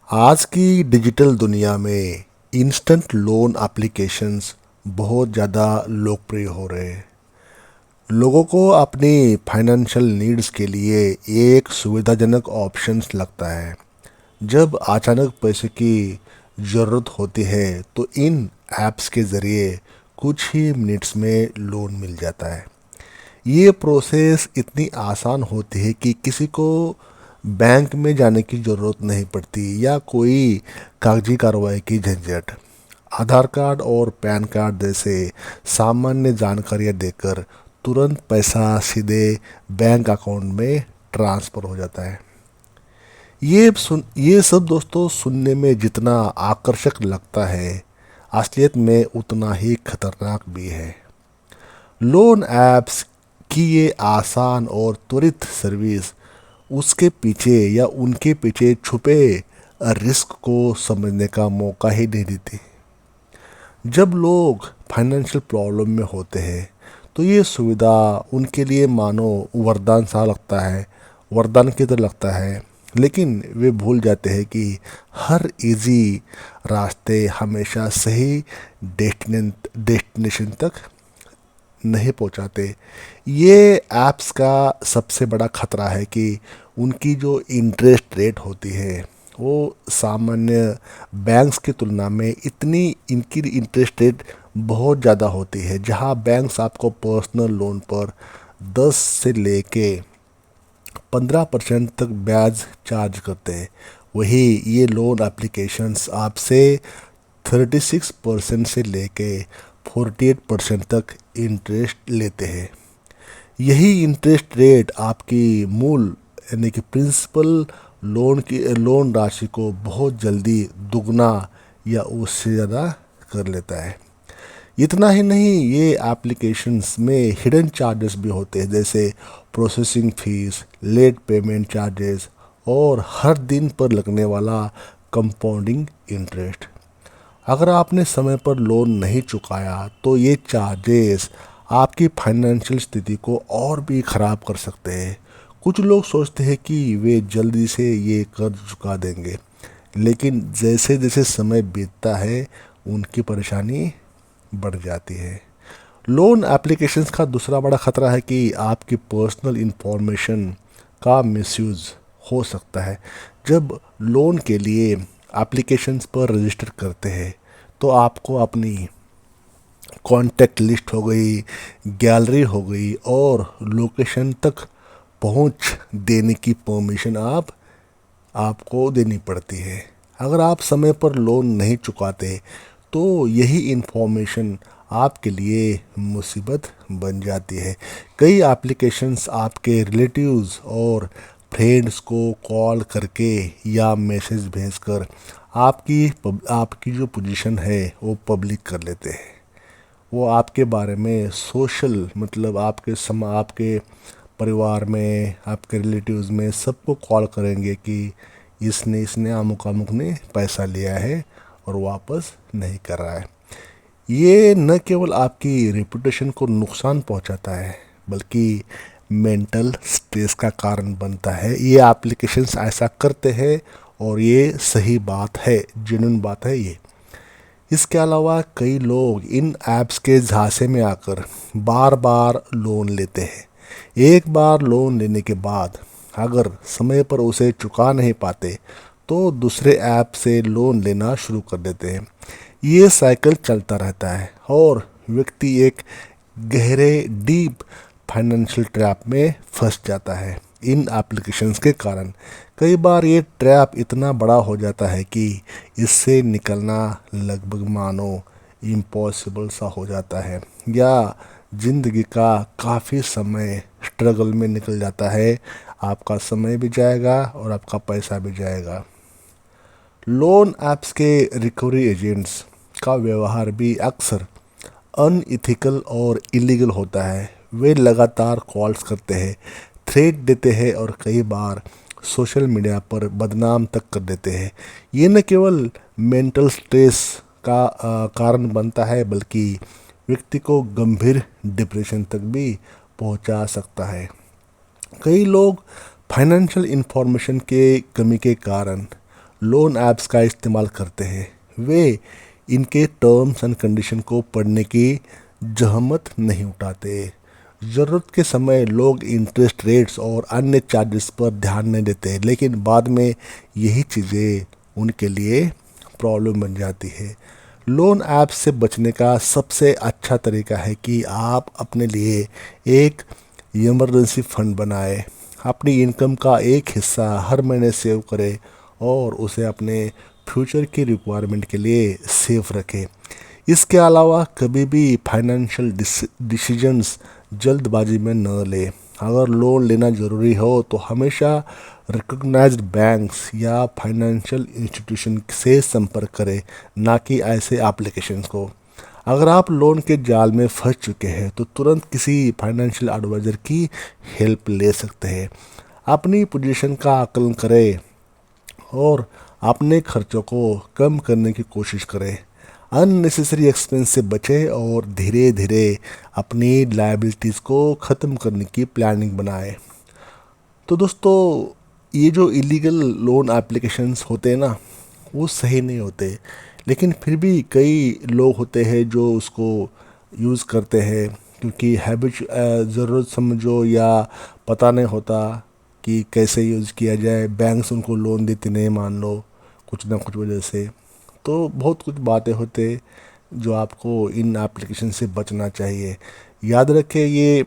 आज की डिजिटल दुनिया में इंस्टेंट लोन एप्लीकेशंस बहुत ज़्यादा लोकप्रिय हो रहे हैं। लोगों को अपनी फाइनेंशियल नीड्स के लिए एक सुविधाजनक ऑप्शंस लगता है। जब अचानक पैसे की ज़रूरत होती है तो इन ऐप्स के ज़रिए कुछ ही मिनट्स में लोन मिल जाता है। ये प्रोसेस इतनी आसान होती है कि किसी को बैंक में जाने की ज़रूरत नहीं पड़ती या कोई कागजी कार्रवाई की झंझट। आधार कार्ड और पैन कार्ड जैसे सामान्य जानकारियाँ देकर तुरंत पैसा सीधे बैंक अकाउंट में ट्रांसफ़र हो जाता है। ये सब दोस्तों सुनने में जितना आकर्षक लगता है, असलियत में उतना ही खतरनाक भी है। लोन ऐप्स की ये आसान और त्वरित सर्विस उसके पीछे या उनके पीछे छुपे रिस्क को समझने का मौका ही नहीं देती। जब लोग फाइनेंशियल प्रॉब्लम में होते हैं तो ये सुविधा उनके लिए मानो वरदान सा लगता है, वरदान की तरह लगता है। लेकिन वे भूल जाते हैं कि हर इजी रास्ते हमेशा सही डेस्टिनेशन तक नहीं पहुंचाते। ये ऐप्स का सबसे बड़ा खतरा है कि उनकी जो इंटरेस्ट रेट होती है वो सामान्य बैंक्स की तुलना में इतनी इनकी इंटरेस्ट रेट बहुत ज़्यादा होती है। जहां बैंक्स आपको पर्सनल लोन पर 10 से लेके 15% तक ब्याज चार्ज करते हैं, वही ये लोन एप्लीकेशंस आपसे 36% से लेके 48% तक इंटरेस्ट लेते हैं। यही इंटरेस्ट रेट आपकी मूल यानी कि प्रिंसिपल लोन राशि को बहुत जल्दी दुगना या उससे ज़्यादा कर लेता है। इतना ही नहीं, ये एप्लीकेशंस में हिडन चार्जेस भी होते हैं, जैसे processing fees, late payment charges और हर दिन पर लगने वाला कंपाउंडिंग इंटरेस्ट। अगर आपने समय पर लोन नहीं चुकाया तो ये चार्जेस आपकी फाइनेंशियल स्थिति को और भी ख़राब कर सकते हैं। कुछ लोग सोचते हैं कि वे जल्दी से ये कर्ज चुका देंगे, लेकिन जैसे जैसे समय बीतता है उनकी परेशानी बढ़ जाती है। लोन एप्लीकेशंस का दूसरा बड़ा खतरा है कि आपकी पर्सनल इंफॉर्मेशन का मिसयूज़ हो सकता है। जब लोन के लिए एप्लीकेशंस पर रजिस्टर करते हैं तो आपको अपनी कॉन्टैक्ट लिस्ट हो गई, गैलरी हो गई और लोकेशन तक पहुंच देने की परमिशन आपको देनी पड़ती है। अगर आप समय पर लोन नहीं चुकाते तो यही इन्फॉर्मेशन आपके लिए मुसीबत बन जाती है। कई एप्लीकेशंस आपके रिलेटिव्स और फ्रेंड्स को कॉल करके या मैसेज भेजकर आपकी जो पोजीशन है वो पब्लिक कर लेते हैं। वो आपके बारे में सोशल मतलब आपके परिवार में, आपके रिलेटिव्स में सबको कॉल करेंगे कि इसने इसने अमुक अमुक ने पैसा लिया है और वापस नहीं कर रहा है। ये न केवल आपकी रेपुटेशन को नुकसान पहुंचाता है बल्कि मेंटल स्ट्रेस का कारण बनता है। ये एप्लीकेशंस ऐसा करते हैं और ये सही बात है, जेन्युइन बात है ये। इसके अलावा कई लोग इन ऐप्स के झांसे में आकर बार बार लोन लेते हैं। एक बार लोन लेने के बाद अगर समय पर उसे चुका नहीं पाते तो दूसरे ऐप से लोन लेना शुरू कर देते हैं। ये साइकिल चलता रहता है और व्यक्ति एक गहरे डीप फाइनेंशियल ट्रैप में फंस जाता है इन एप्लीकेशंस के कारण। कई बार ये ट्रैप इतना बड़ा हो जाता है कि इससे निकलना लगभग मानो इम्पॉसिबल सा हो जाता है, या ज़िंदगी का काफ़ी समय स्ट्रगल में निकल जाता है। आपका समय भी जाएगा और आपका पैसा भी जाएगा। लोन ऐप्स के रिकवरी एजेंट्स का व्यवहार भी अक्सर अनइथिकल और इलीगल होता है। वे लगातार कॉल्स करते हैं, थ्रेट देते हैं और कई बार सोशल मीडिया पर बदनाम तक कर देते हैं। ये न केवल मेंटल स्ट्रेस का कारण बनता है बल्कि व्यक्ति को गंभीर डिप्रेशन तक भी पहुंचा सकता है। कई लोग फाइनेंशियल इंफॉर्मेशन के कमी के कारण लोन ऐप्स का इस्तेमाल करते हैं वे इनके टर्म्स एंड कंडीशन को पढ़ने की जहमत नहीं उठाते। ज़रूरत के समय लोग इंटरेस्ट रेट्स और अन्य चार्जेस पर ध्यान नहीं देते, लेकिन बाद में यही चीज़ें उनके लिए प्रॉब्लम बन जाती है। लोन ऐप से बचने का सबसे अच्छा तरीका है कि आप अपने लिए एक इमरजेंसी फंड बनाएं। अपनी इनकम का एक हिस्सा हर महीने सेव करें और उसे अपने फ्यूचर की रिक्वायरमेंट के लिए सेफ रखें। इसके अलावा कभी भी फाइनेंशियल डिसीजंस जल्दबाजी में न लें। अगर लोन लेना ज़रूरी हो तो हमेशा रिकॉग्नाइज्ड बैंक्स या फाइनेंशियल इंस्टीट्यूशन से संपर्क करें, ना कि ऐसे एप्लीकेशंस को। अगर आप लोन के जाल में फंस चुके हैं तो तुरंत किसी फाइनेंशियल एडवाइज़र की हेल्प ले सकते हैं। अपनी पोजीशन का आकलन करें और अपने खर्चों को कम करने की कोशिश करें। अननेसेसरी एक्सपेंस से बचें और धीरे धीरे अपनी लायबिलिटीज़ को ख़त्म करने की प्लानिंग बनाएं। तो दोस्तों, ये जो इलीगल लोन एप्लीकेशंस होते हैं ना, वो सही नहीं होते, लेकिन फिर भी कई लोग होते हैं जो उसको यूज़ करते हैं क्योंकि हैबिट, ज़रूरत समझो या पता नहीं होता कि कैसे यूज़ किया जाए। बैंक्स उनको लोन देते नहीं, मान लो कुछ ना कुछ वजह से। तो बहुत कुछ बातें होते जो आपको इन एप्लीकेशन से बचना चाहिए। याद रखें, ये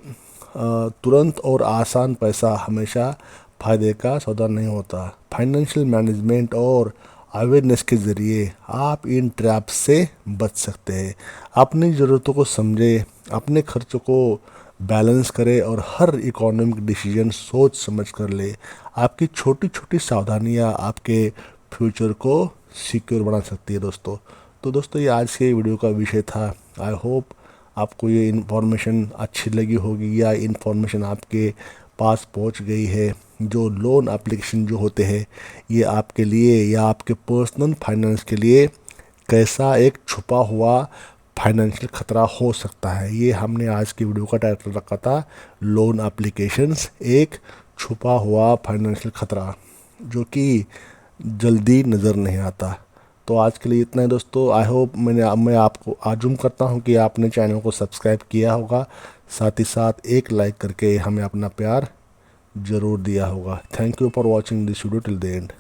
तुरंत और आसान पैसा हमेशा फ़ायदे का सौदा नहीं होता। फाइनेंशियल मैनेजमेंट और अवेयरनेस के ज़रिए आप इन ट्रैप्स से बच सकते हैं। अपनी ज़रूरतों को समझें, अपने खर्चों को बैलेंस करें और हर इकोनॉमिक डिसीजन सोच समझ कर ले। आपकी छोटी छोटी सावधानियां आपके फ्यूचर को सिक्योर बना सकती है दोस्तों। तो दोस्तों, ये आज के वीडियो का विषय था। आई होप आपको ये इन्फॉर्मेशन अच्छी लगी होगी या इन्फॉर्मेशन आपके पास पहुंच गई है। जो लोन एप्लीकेशन जो होते हैं, ये आपके लिए या आपके पर्सनल फाइनेंस के लिए कैसा एक छुपा हुआ फाइनेंशियल खतरा हो सकता है, ये हमने आज की वीडियो का टाइटल रखा था, लोन एप्लीकेशंस एक छुपा हुआ फाइनेंशियल खतरा जो कि जल्दी नज़र नहीं आता। तो आज के लिए इतना ही दोस्तों। आई होप मैं आपको आजुम करता हूँ कि आपने चैनल को सब्सक्राइब किया होगा, साथ ही साथ एक लाइक करके हमें अपना प्यार ज़रूर दिया होगा। Thank you for watching this video till the end.